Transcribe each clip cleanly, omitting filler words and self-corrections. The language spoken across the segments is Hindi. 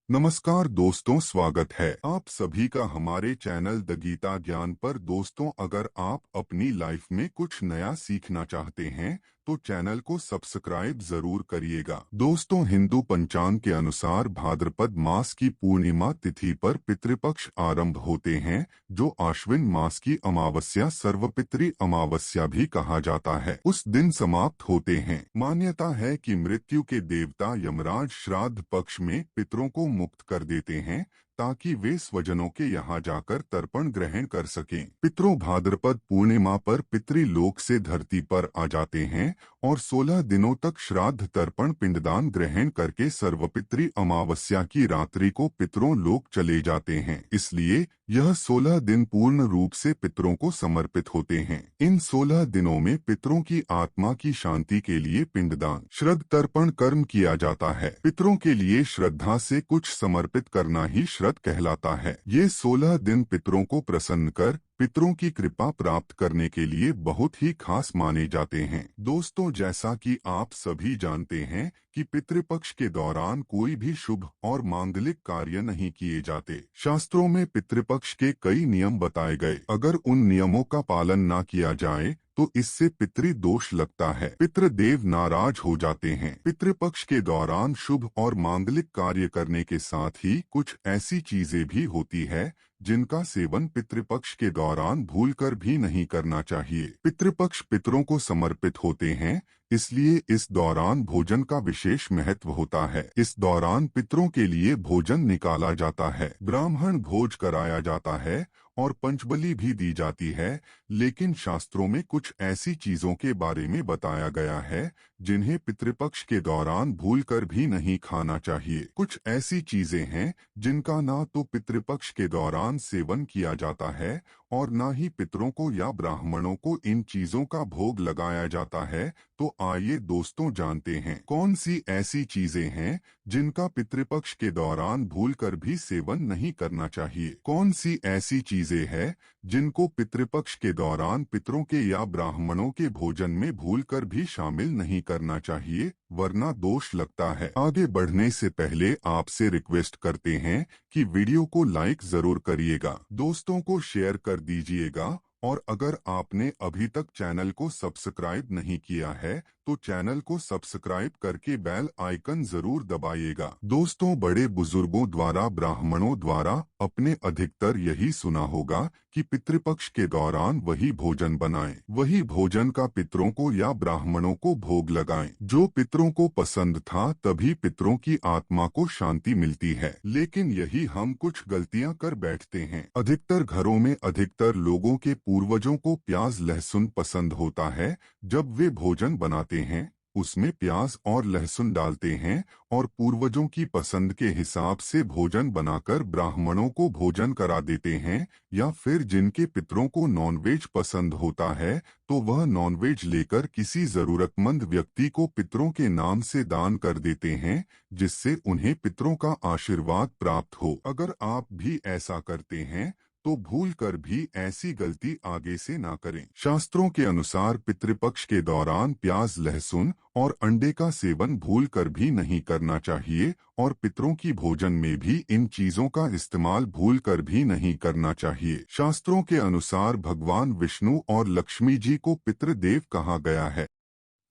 नमस्कार दोस्तों, स्वागत है आप सभी का हमारे चैनल द गीता ज्ञान पर। दोस्तों, अगर आप अपनी लाइफ में कुछ नया सीखना चाहते हैं तो चैनल को सब्सक्राइब जरूर करिएगा। दोस्तों, हिंदू पंचांग के अनुसार भाद्रपद मास की पूर्णिमा तिथि पर पितृपक्ष आरंभ होते हैं, जो आश्विन मास की अमावस्या सर्वपितृ अमावस्या भी कहा जाता है, उस दिन समाप्त होते हैं। मान्यता है कि मृत्यु के देवता यमराज श्राद्ध पक्ष में पितरों को मुक्त कर देते हैं ताकि वे स्वजनों के यहाँ जाकर तर्पण ग्रहण कर सकें। पितरों भाद्रपद पूर्णिमा पर पितृलोक से धरती पर आ जाते हैं और 16 दिनों तक श्राद्ध तर्पण पिंडदान ग्रहण करके सर्वपितृ अमावस्या की रात्रि को पितरों लोक चले जाते हैं। इसलिए यह 16 दिन पूर्ण रूप से पितरों को समर्पित होते हैं। इन 16 दिनों में पितरों की आत्मा की शांति के लिए पिंडदान श्रद्ध तर्पण कर्म किया जाता है। पितरों के लिए श्रद्धा से कुछ समर्पित करना ही श्रद्ध कहलाता है। ये 16 दिन पितरों को प्रसन्न कर पितरों की कृपा प्राप्त करने के लिए बहुत ही खास माने जाते हैं। दोस्तों, जैसा कि आप सभी जानते हैं कि पितृपक्ष के दौरान कोई भी शुभ और मांगलिक कार्य नहीं किए जाते। शास्त्रों में पितृपक्ष के कई नियम बताए गए। अगर उन नियमों का पालन न किया जाए तो इससे पितृदोष लगता है, पितृदेव नाराज हो जाते हैं। पितृपक्ष के दौरान शुभ और मांगलिक कार्य करने के साथ ही कुछ ऐसी चीजें भी होती है जिनका सेवन पितृपक्ष के दौरान भूलकर भी नहीं करना चाहिए। पितृपक्ष पितरों को समर्पित होते हैं, इसलिए इस दौरान भोजन का विशेष महत्व होता है। इस दौरान पितरों के लिए भोजन निकाला जाता है, ब्राह्मण भोज कराया जाता है और पंचबली भी दी जाती है। लेकिन शास्त्रों में कुछ ऐसी चीजों के बारे में बताया गया है जिन्हें पितृपक्ष के दौरान भूलकर भी नहीं खाना चाहिए। कुछ ऐसी चीजें हैं जिनका ना तो पितृपक्ष के दौरान सेवन किया जाता है और ना ही पितरों को या ब्राह्मणों को इन चीजों का भोग लगाया जाता है। तो आइए दोस्तों जानते हैं कौन सी ऐसी चीजें हैं जिनका पितृपक्ष के दौरान भूलकर भी सेवन नहीं करना चाहिए। कौन सी ऐसी चीजें हैं जिनको पितृपक्ष के दौरान पितरों के या ब्राह्मणों के भोजन में भूलकर भी शामिल नहीं करना चाहिए, वरना दोष लगता है। आगे बढ़ने से पहले आपसे रिक्वेस्ट करते हैं कि वीडियो को लाइक जरूर करिएगा, दोस्तों को शेयर कर दीजिएगा और अगर आपने अभी तक चैनल को सब्सक्राइब नहीं किया है तो चैनल को सब्सक्राइब करके बेल आइकन जरूर दबाइएगा। दोस्तों, बड़े बुजुर्गों द्वारा ब्राह्मणों द्वारा अपने अधिकतर यही सुना होगा कि पितृपक्ष के दौरान वही भोजन बनाएं, वही भोजन का पितरों को या ब्राह्मणों को भोग लगाएं जो पितरों को पसंद था, तभी पितरों की आत्मा को शांति मिलती है। लेकिन यही हम कुछ गलतियां कर बैठते हैं। अधिकतर घरों में अधिकतर लोगों के पूर्वजों को प्याज लहसुन पसंद होता है। जब वे भोजन बनाते हैं उसमें प्याज और लहसुन डालते हैं और पूर्वजों की पसंद के हिसाब से भोजन बनाकर ब्राह्मणों को भोजन करा देते हैं। या फिर जिनके पितरों को नॉनवेज पसंद होता है तो वह नॉनवेज लेकर किसी जरूरतमंद व्यक्ति को पितरों के नाम से दान कर देते हैं, जिससे उन्हें पितरों का आशीर्वाद प्राप्त हो। अगर आप भी ऐसा करते हैं तो भूल कर भी ऐसी गलती आगे से ना करें। शास्त्रों के अनुसार पितृपक्ष के दौरान प्याज लहसुन और अंडे का सेवन भूल कर भी नहीं करना चाहिए और पितरों की भोजन में भी इन चीजों का इस्तेमाल भूल कर भी नहीं करना चाहिए। शास्त्रों के अनुसार भगवान विष्णु और लक्ष्मी जी को पितृदेव कहा गया है।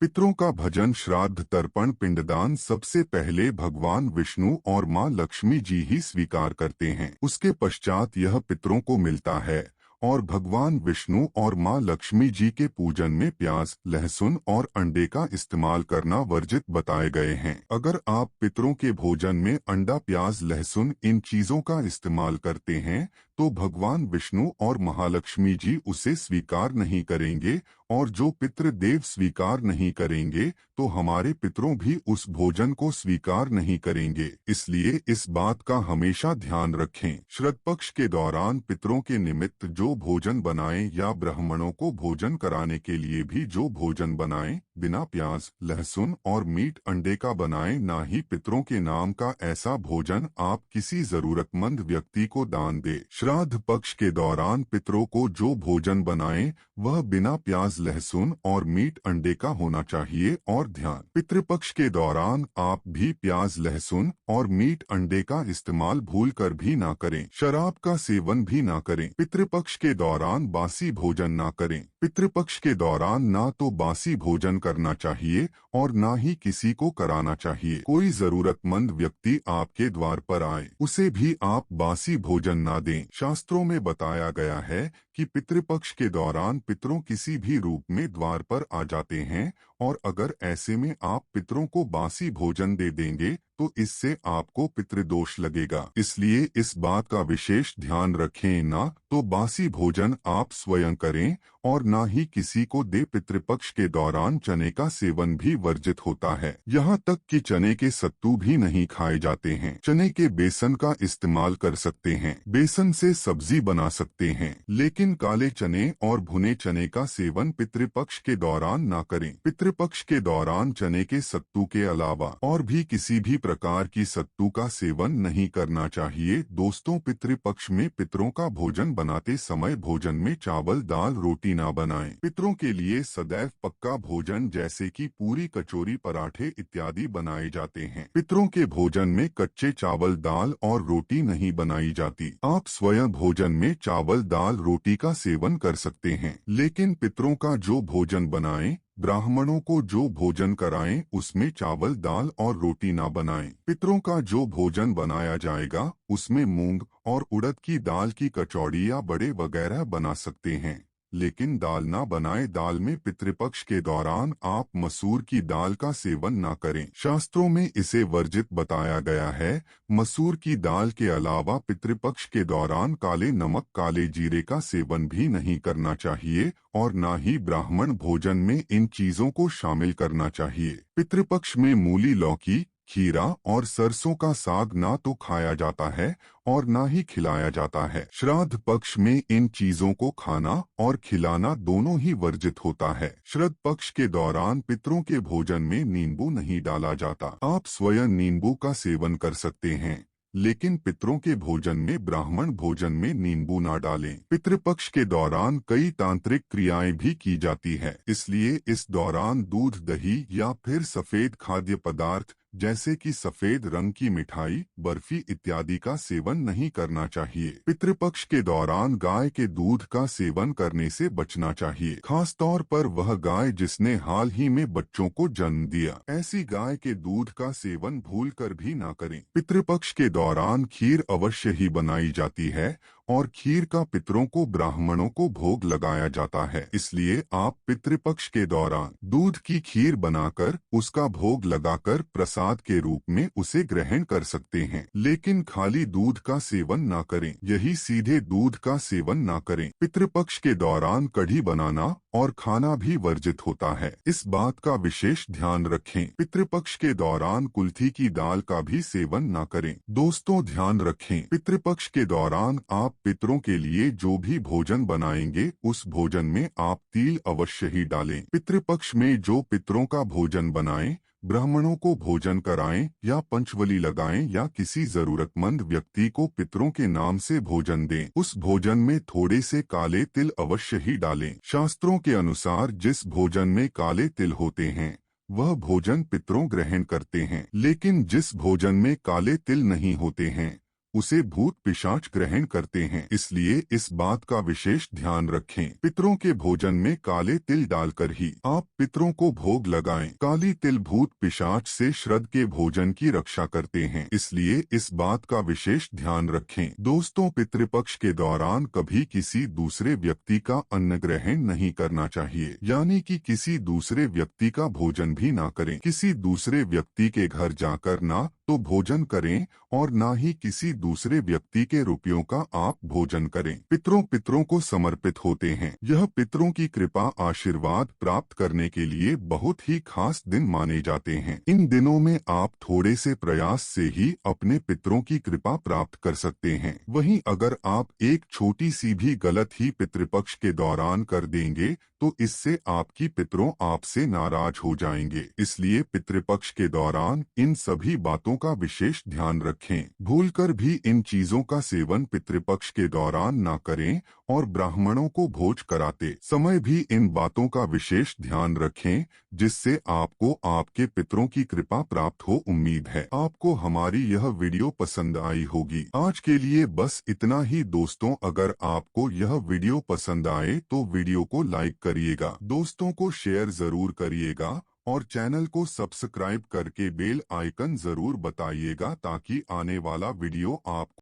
पितरों का भजन श्राद्ध तर्पण पिंडदान सबसे पहले भगवान विष्णु और मां लक्ष्मी जी ही स्वीकार करते हैं। उसके पश्चात यह पितरों को मिलता है और भगवान विष्णु और मां लक्ष्मी जी के पूजन में प्याज लहसुन और अंडे का इस्तेमाल करना वर्जित बताए गए हैं। अगर आप पितरों के भोजन में अंडा प्याज लहसुन इन चीजों का इस्तेमाल करते हैं तो भगवान विष्णु और महालक्ष्मी जी उसे स्वीकार नहीं करेंगे और जो पितृदेव स्वीकार नहीं करेंगे तो हमारे पितरों भी उस भोजन को स्वीकार नहीं करेंगे। इसलिए इस बात का हमेशा ध्यान रखें। श्राद्ध पक्ष के दौरान पितरों के निमित्त जो भोजन बनाएं या ब्राह्मणों को भोजन कराने के लिए भी जो भोजन बनाएं बिना प्याज, लहसुन और मीट अंडे का बनाएं। ना ही पितरों के नाम का ऐसा भोजन आप किसी जरूरतमंद व्यक्ति को दान दे। श्राद्ध पक्ष के दौरान पितरों को जो भोजन बनाएं वह बिना प्याज, लहसुन और मीट अंडे का होना चाहिए। और ध्यान, पितृपक्ष के दौरान आप भी प्याज, लहसुन और मीट अंडे का इस्तेमाल भूलकर भी ना करें। शराब का सेवन भी ना करें। पितृपक्ष के दौरान बासी भोजन ना करें। पितृपक्ष के दौरान ना तो बासी भोजन करना चाहिए और ना ही किसी को कराना चाहिए। कोई जरूरतमंद व्यक्ति आपके द्वार पर आए, उसे भी आप बासी भोजन ना दें। शास्त्रों में बताया गया है कि पितृपक्ष के दौरान पितरों किसी भी रूप में द्वार पर आ जाते हैं और अगर ऐसे में आप पितरों को बासी भोजन दे देंगे तो इससे आपको पितृदोष लगेगा। इसलिए इस बात का विशेष ध्यान रखें, ना तो बासी भोजन आप स्वयं करें और ना ही किसी को दे। पितृपक्ष के दौरान चने का सेवन भी वर्जित होता है। यहाँ तक कि चने के सत्तू भी नहीं खाए जाते हैं। चने के बेसन का इस्तेमाल कर सकते हैं, बेसन से सब्जी बना सकते हैं, लेकिन काले चने और भुने चने का सेवन पितृपक्ष के दौरान ना करें। पितृपक्ष के दौरान चने के सत्तू के अलावा और भी किसी भी प्रकार की सत्तू का सेवन नहीं करना चाहिए। दोस्तों, पितृपक्ष में पितरों का भोजन बनाते समय भोजन में चावल, दाल, रोटी ना बनाएं। पितरों के लिए सदैव पक्का भोजन जैसे कि पूरी, कचौरी, पराठे इत्यादि बनाए जाते हैं। पितरों के भोजन में कच्चे चावल, दाल और रोटी नहीं बनाई जाती। आप स्वयं भोजन में चावल, दाल, रोटी का सेवन कर सकते हैं, लेकिन पितरों का जो भोजन बनाएं, ब्राह्मणों को जो भोजन कराएं, उसमें चावल, दाल और रोटी ना बनाएं। पितरों का जो भोजन बनाया जाएगा उसमें मूंग और उड़द की दाल की कचौड़ी या बड़े वगैरह बना सकते हैं, लेकिन दाल ना बनाए। दाल में पितृपक्ष के दौरान आप मसूर की दाल का सेवन ना करें। शास्त्रों में इसे वर्जित बताया गया है। मसूर की दाल के अलावा पितृपक्ष के दौरान काले नमक, काले जीरे का सेवन भी नहीं करना चाहिए और ना ही ब्राह्मण भोजन में इन चीजों को शामिल करना चाहिए। पितृपक्ष में मूली, लौकी, खीरा और सरसों का साग ना तो खाया जाता है और ना ही खिलाया जाता है। श्राद्ध पक्ष में इन चीजों को खाना और खिलाना दोनों ही वर्जित होता है। श्राद्ध पक्ष के दौरान पितरों के भोजन में नींबू नहीं डाला जाता। आप स्वयं नींबू का सेवन कर सकते हैं, लेकिन पितरों के भोजन में, ब्राह्मण भोजन में नींबू ना डालें। पितृपक्ष के दौरान कई तांत्रिक क्रियाएं भी की जाती है, इसलिए इस दौरान दूध, दही या फिर सफेद खाद्य पदार्थ जैसे कि सफेद रंग की मिठाई, बर्फी इत्यादि का सेवन नहीं करना चाहिए। पितृपक्ष के दौरान गाय के दूध का सेवन करने से बचना चाहिए, खास तौर पर वह गाय जिसने हाल ही में बच्चों को जन्म दिया। ऐसी गाय के दूध का सेवन भूलकर भी ना करें। पितृपक्ष के दौरान खीर अवश्य ही बनाई जाती है और खीर का पितरों को, ब्राह्मणों को भोग लगाया जाता है। इसलिए आप पितृपक्ष के दौरान दूध की खीर बनाकर उसका भोग लगाकर प्रसाद के रूप में उसे ग्रहण कर सकते हैं, लेकिन खाली दूध का सेवन ना करें। यही सीधे दूध का सेवन ना करें। पितृपक्ष के दौरान कढ़ी बनाना और खाना भी वर्जित होता है, इस बात का विशेष ध्यान रखें। पितृपक्ष के दौरान कुल्थी की दाल का भी सेवन ना करें। दोस्तों, ध्यान रखें, पितृपक्ष के दौरान आप पितरों के लिए जो भी भोजन बनाएंगे उस भोजन में आप तिल अवश्य ही डालें। पितृपक्ष में जो पितरों का भोजन बनाएं, ब्राह्मणों को भोजन कराएं या पंचबली लगाएं या किसी जरूरतमंद व्यक्ति को पितरों के नाम से भोजन दें, उस भोजन में थोड़े से काले तिल अवश्य ही डालें। शास्त्रों के अनुसार जिस भोजन में काले तिल होते हैं वह भोजन पितरों ग्रहण करते हैं, लेकिन जिस भोजन में काले तिल नहीं होते हैं उसे भूत पिशाच ग्रहण करते हैं। इसलिए इस बात का विशेष ध्यान रखें। पितरों के भोजन में काले तिल डालकर ही आप पितरों को भोग लगाएं। काली तिल भूत पिशाच से श्राद्ध के भोजन की रक्षा करते हैं, इसलिए इस बात का विशेष ध्यान रखें। दोस्तों, पितृपक्ष के दौरान कभी किसी दूसरे व्यक्ति का अन्न ग्रहण नहीं करना चाहिए, यानी कि किसी दूसरे व्यक्ति का भोजन भी ना करें। किसी दूसरे व्यक्ति के घर जाकर ना तो भोजन करें और ना ही किसी दूसरे व्यक्ति के रुपयों का आप भोजन करें। पितरों को समर्पित होते हैं। यह पितरों की कृपा आशीर्वाद प्राप्त करने के लिए बहुत ही खास दिन माने जाते हैं। इन दिनों में आप थोड़े से प्रयास से ही अपने पितरों की कृपा प्राप्त कर सकते हैं। वहीं अगर आप एक छोटी सी भी गलत ही पितृपक्ष के दौरान कर देंगे तो इससे आपकी पितरों आपसे नाराज हो जाएंगे। इसलिए पितृपक्ष के दौरान इन सभी बातों का विशेष ध्यान रखें। भूलकर भी इन चीजों का सेवन पितृपक्ष के दौरान ना करें और ब्राह्मणों को भोज कराते समय भी इन बातों का विशेष ध्यान रखें, जिससे आपको आपके पितरों की कृपा प्राप्त हो। उम्मीद है आपको हमारी यह वीडियो पसंद आई होगी। आज के लिए बस इतना ही दोस्तों। अगर आपको यह वीडियो पसंद आए तो वीडियो को लाइक करिएगा, दोस्तों को शेयर जरूर करिएगा और चैनल को सब्सक्राइब करके बेल आइकन जरूर बताइएगा ताकि आने वाला वीडियो आप